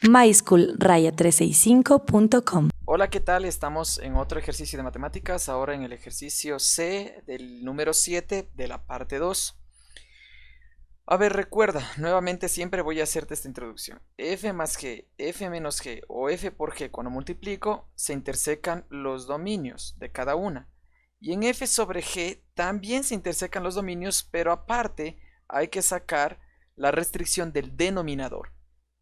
myschool-365.com. Hola, ¿qué tal? Estamos en otro ejercicio de matemáticas, ahora en el ejercicio C del número 7 de la parte 2. A ver, recuerda, nuevamente siempre voy a hacerte esta introducción. F más G, F menos G o F por G cuando multiplico, se intersecan los dominios de cada una. Y en F sobre G también se intersecan los dominios, pero aparte hay que sacar la restricción del denominador.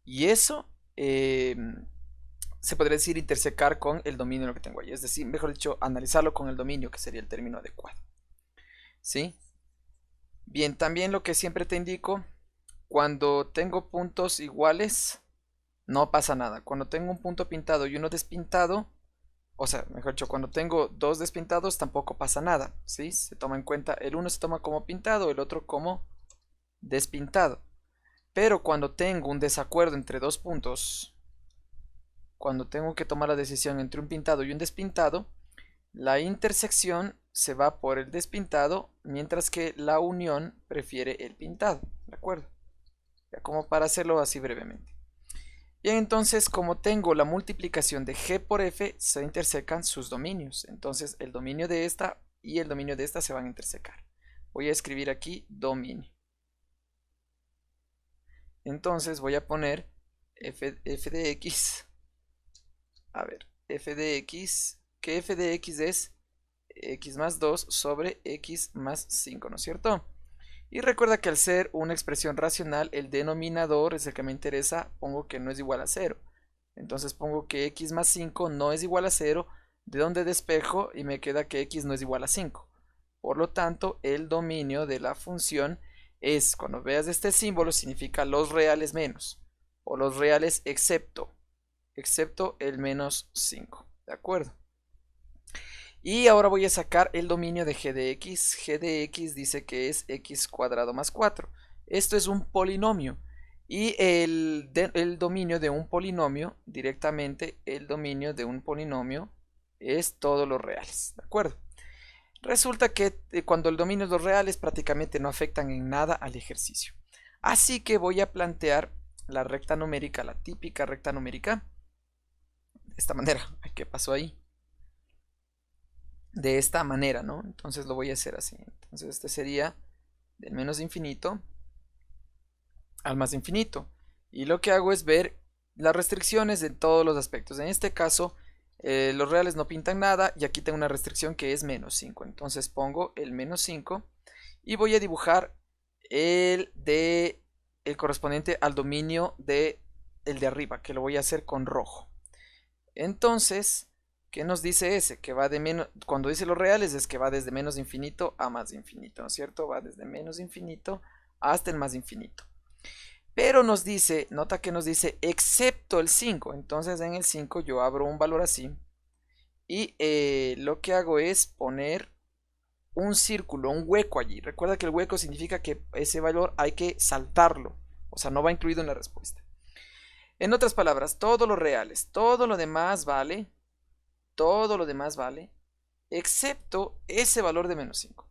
Y eso se podría decir intersecar con el dominio lo que tengo ahí. Es decir, mejor dicho, analizarlo con el dominio, que sería el término adecuado. ¿Sí? Bien, también lo que siempre te indico, cuando tengo puntos iguales, no pasa nada. Cuando tengo un punto pintado y uno despintado, o sea, mejor dicho, cuando tengo dos despintados, tampoco pasa nada. ¿Sí? Se toma en cuenta, el uno se toma como pintado, el otro como despintado. Pero cuando tengo un desacuerdo entre dos puntos, cuando tengo que tomar la decisión entre un pintado y un despintado, la intersección se va por el despintado, mientras que la unión prefiere el pintado, ¿de acuerdo? Ya como para hacerlo así brevemente. Bien, entonces como tengo la multiplicación de G por F, se intersecan sus dominios. Entonces el dominio de esta y el dominio de esta se van a intersecar. Voy a escribir aquí dominio. Entonces voy a poner f de x. A ver, f de x, que f de x es x más 2 sobre x más 5, ¿no es cierto? Y recuerda que al ser una expresión racional, el denominador es el que me interesa, pongo que no es igual a 0. Entonces pongo que x más 5 no es igual a 0, de donde despejo y me queda que x no es igual a 5. Por lo tanto, el dominio de la función es, cuando veas este símbolo, significa los reales menos, o los reales excepto el menos 5, ¿de acuerdo? Y ahora voy a sacar el dominio de g de x. G de x dice que es x cuadrado más 4. Esto es un polinomio. Y el dominio de un polinomio, directamente el dominio de un polinomio es todos los reales, ¿de acuerdo? Resulta que cuando el dominio es los reales prácticamente no afectan en nada al ejercicio. Así que voy a plantear la recta numérica, la típica recta numérica, de esta manera. ¿Qué pasó ahí? De esta manera, ¿no? Entonces lo voy a hacer así. Entonces este sería del menos infinito al más infinito. Y lo que hago es ver las restricciones de todos los aspectos. En este caso, los reales no pintan nada y aquí tengo una restricción que es menos 5. Entonces pongo el menos 5 y voy a dibujar el correspondiente al dominio de el de arriba, que lo voy a hacer con rojo. Entonces, ¿qué nos dice ese? Que va de menos, cuando dice los reales es que va desde menos infinito a más infinito, ¿no es cierto? Va desde menos infinito hasta el más infinito. Pero nos dice, nota que nos dice excepto el 5. Entonces en el 5 yo abro un valor así. Y lo que hago es poner un círculo, un hueco allí. Recuerda que el hueco significa que ese valor hay que saltarlo. O sea, no va incluido en la respuesta. En otras palabras, todos los reales, todo lo demás vale, excepto ese valor de menos 5.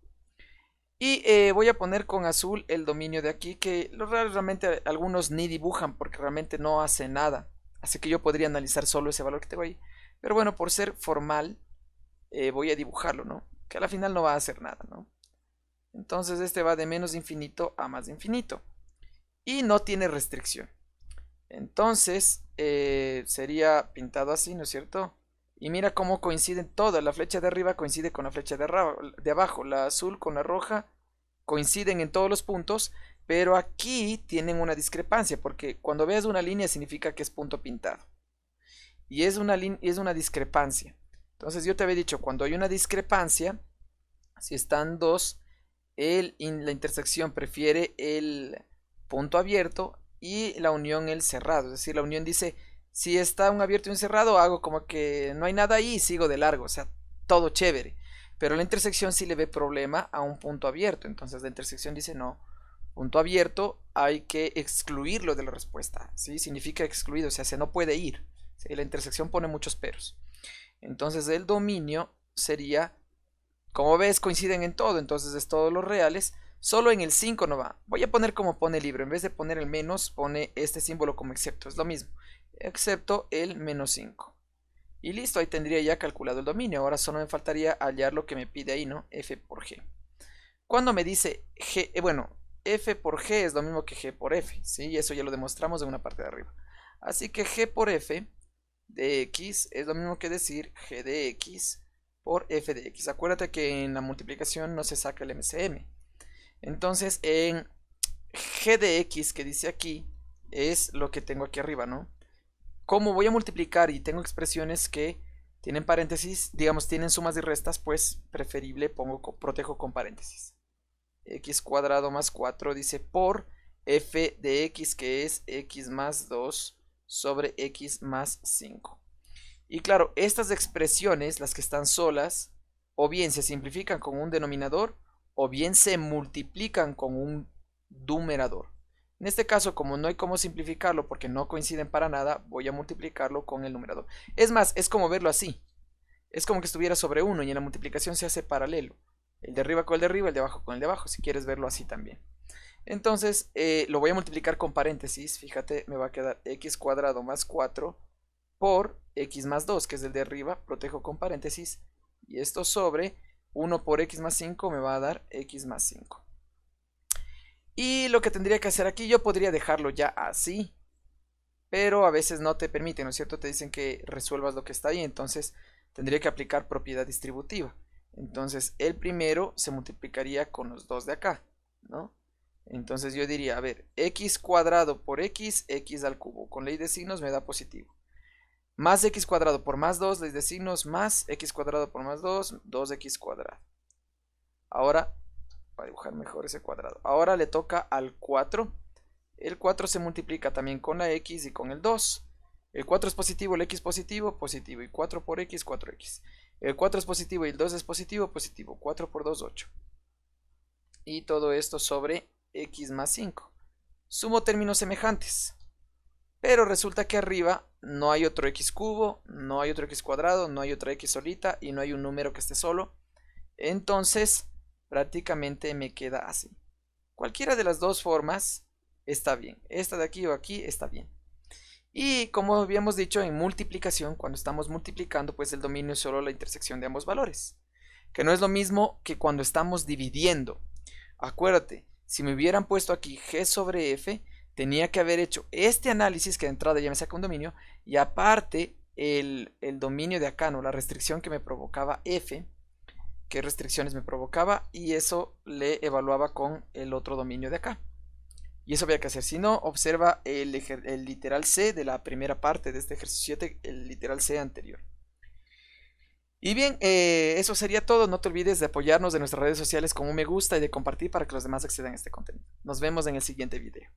Y voy a poner con azul el dominio de aquí, que los reales realmente algunos ni dibujan porque realmente no hace nada. Así que yo podría analizar solo ese valor que tengo ahí. Pero bueno, por ser formal, voy a dibujarlo, ¿no? Que a la final no va a hacer nada, ¿no? Entonces este va de menos infinito a más infinito. Y no tiene restricción. Entonces sería pintado así, ¿no es cierto? Y mira cómo coinciden todas. La flecha de arriba coincide con la flecha de abajo. La azul con la roja coinciden en todos los puntos. Pero aquí tienen una discrepancia. Porque cuando veas una línea significa que es punto pintado. Y es una discrepancia. Entonces yo te había dicho, cuando hay una discrepancia, si están dos, la intersección prefiere el punto abierto y la unión el cerrado. Es decir, la unión dice, si está un abierto y un cerrado, hago como que no hay nada ahí y sigo de largo. O sea, todo chévere. Pero la intersección sí le ve problema a un punto abierto. Entonces la intersección dice, no, punto abierto hay que excluirlo de la respuesta. ¿Sí? Significa excluido, o sea, se no puede ir. ¿Sí? La intersección pone muchos peros. Entonces el dominio sería, como ves, coinciden en todo. Entonces es todos los reales. Solo en el 5 no va. Voy a poner como pone el libro. En vez de poner el menos, pone este símbolo como excepto. Es lo mismo. excepto el menos 5. Y listo, ahí tendría ya calculado el dominio. Ahora solo me faltaría hallar lo que me pide ahí, ¿no? F por G. Cuando me dice G, bueno, F por G es lo mismo que G por F, ¿sí? Y eso ya lo demostramos en una parte de arriba. Así que G por F de X es lo mismo que decir G de X por F de X. Acuérdate que en la multiplicación no se saca el MCM. Entonces, en G de X que dice aquí es lo que tengo aquí arriba, ¿no? Como voy a multiplicar y tengo expresiones que tienen paréntesis, digamos, tienen sumas y restas, pues preferible protejo con paréntesis. X cuadrado más 4 dice por F de X, que es X más 2 sobre X más 5. Y claro, estas expresiones, las que están solas, o bien se simplifican con un denominador, o bien se multiplican con un numerador. En este caso, como no hay cómo simplificarlo porque no coinciden para nada, voy a multiplicarlo con el numerador. Es más, es como verlo así. Es como que estuviera sobre 1 y en la multiplicación se hace paralelo. El de arriba con el de arriba, el de abajo con el de abajo, si quieres verlo así también. Entonces, lo voy a multiplicar con paréntesis. Fíjate, me va a quedar x cuadrado más 4 por x más 2, que es el de arriba, protejo con paréntesis. Y esto sobre 1 por x más 5 me va a dar x más 5. Y lo que tendría que hacer aquí, yo podría dejarlo ya así, pero a veces no te permiten, ¿no es cierto? Te dicen que resuelvas lo que está ahí, entonces tendría que aplicar propiedad distributiva. Entonces el primero se multiplicaría con los dos de acá, ¿no? Entonces yo diría, a ver, x cuadrado por x, x al cubo. Con ley de signos me da positivo. Más x cuadrado por más 2, ley de signos, más x cuadrado por más 2, 2x cuadrado. Ahora, para dibujar mejor ese cuadrado. Ahora le toca al 4. El 4 se multiplica también con la x y con el 2. El 4 es positivo, el x positivo, positivo. Y 4 por x, 4x. El 4 es positivo y el 2 es positivo, positivo. 4 por 2, 8. Y todo esto sobre x más 5. Sumo términos semejantes. Pero resulta que arriba no hay otro x cubo, no hay otro x cuadrado, no hay otra x solita y no hay un número que esté solo. Entonces, prácticamente me queda así. Cualquiera de las dos formas está bien. Esta de aquí o aquí está bien. Y como habíamos dicho en multiplicación, cuando estamos multiplicando, pues el dominio es solo la intersección de ambos valores. Que no es lo mismo que cuando estamos dividiendo. Acuérdate, si me hubieran puesto aquí g sobre f, tenía que haber hecho este análisis, que de entrada ya me saca un dominio, y aparte el dominio de acá, ¿no? La restricción que me provocaba f, qué restricciones me provocaba, y eso le evaluaba con el otro dominio de acá. Y eso había que hacer. Si no, observa el literal C de la primera parte de este ejercicio 7, el literal C anterior. Y bien, eso sería todo. No te olvides de apoyarnos en nuestras redes sociales con un me gusta y de compartir para que los demás accedan a este contenido. Nos vemos en el siguiente video.